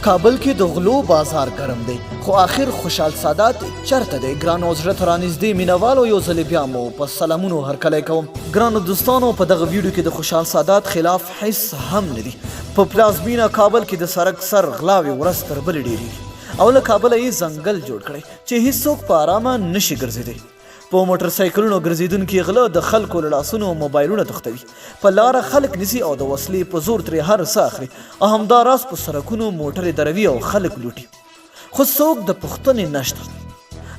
کابل کې د غلو بازار ګرم دی، خو آخر خوشحال سادات چرته دی؟ ګرانو زړه ته رانږدې مینوالو یو ځلې بیا مو په سلامونو هرکلی کوم. ګرانو دوستانو، په دغه ویډیو کې د خوشحال سادات خلاف هیڅ هم نه دي. په پلازمینه کابل کې د سړک سر غلاوې ورځ تر بلې ډېرېږي او له کابله یې ځنګل جوړ کړی چې هیڅوک په ارامه نشي ګرځېدی. په موټر سایکلونو ګرځېدونکي غله د خلکو له لاسونو موبایلونه تښتوي، په لاره خلک نیسي او د وسلې په زور ترې هر څه اخلي او همداراز په سړکونو موټرې دروي او خلک لوټي. خو څوک د پوښتنې نشته.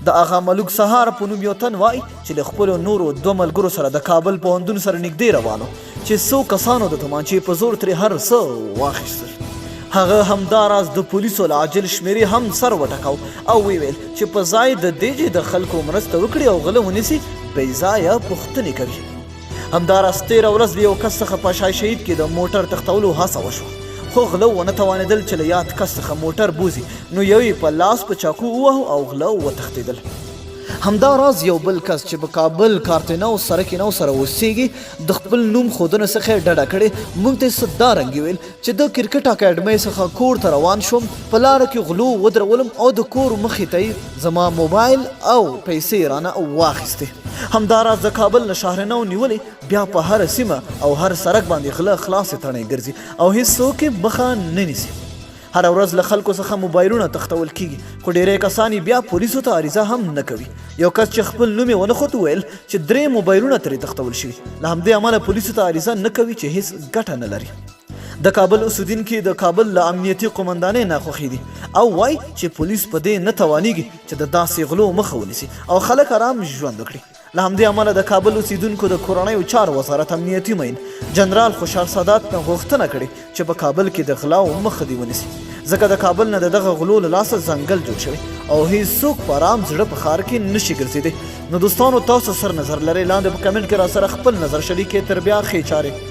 د اغا ملوک سهار په نوم یو تن وایي چې له خپلو نورو دوه ملګرو سره د کابل پوهنتون سره نږدې روانو چې څو کسانو د تومانچې په زور ترې هر څه واخیستل. هغه همداراز د پولیسو له عاجل شمیرې هم سر وټکاو او ویل چې په ځای د دې چې د خلکو مرسته وکړي او غله ونیسي بې ځایه پوښتنې کوي. همداراز تېره ورځ د یو کس څخه په شاه شهید کې د موټر تښتولو هڅه وشوه، خو غله ونه توانېدل چې له یاد کس څخه موټر بوزي، نو یو یې په لاس په چاقو ووهه او غله وتښتېدل. همداراز یو بل کس چې په کابل کارتنو سرک نو سره اوسېږي د خپل نوم ښودنه څخه ډډه کړې. موږ ته یې دارنګې ویل چې د کرکټ اکاډمۍ څخه کور ته روان شوم، په لاره کې غلو ودرولم او د کور مخې ته یې زما موبایل او پیسې رانه واخیستې. همداراز د کابل له شهرنو نیولې بیا په هره سیمه او هر سړک باندې غله خلاصې تڼۍ ګرځي او هیڅوک یې مخه نه نیسي. هر ورځ له خلکو څخه موبایلونه تښتول کیږي، خو ډیری کسان بیا پولیسو ته عریضه هم نه کوي. یو کس چې خپل نوم یې ونه ښود ویل چې 3 موبایلونه ترې تښتول شوي، له همدې امله پولیسو ته عریضه نه کوي چې هیڅ ګټه نه لري. د کابل اوسیدونکي د کابل له امنیتي قومندانۍ ناخوښي دي او وایي چې پولیس په دې نه توانیږي چې د داسې غلو مخه ونیسي او خلک آرام ژوند وکړي. له همدې امله د کابل اوسیدونکو د کورنیو چارو وزارت امنیتي معین جنرال خوشحال سادات نه غوښتنه کړې چې په کابل کې د غلاو مخه دې ونیسي، ځکه د کابل نه دغه غلو له لاسه ځنګل جوړ شوی او هیڅوک په ارام زړه په ښار کې نشي ګرځېدی. نو دوستانو، تاسو سر نظر لرئ؟ لاندې په کمنټ کې را سره خپل نظر شریک کړئ. تر بیا ښې چارې.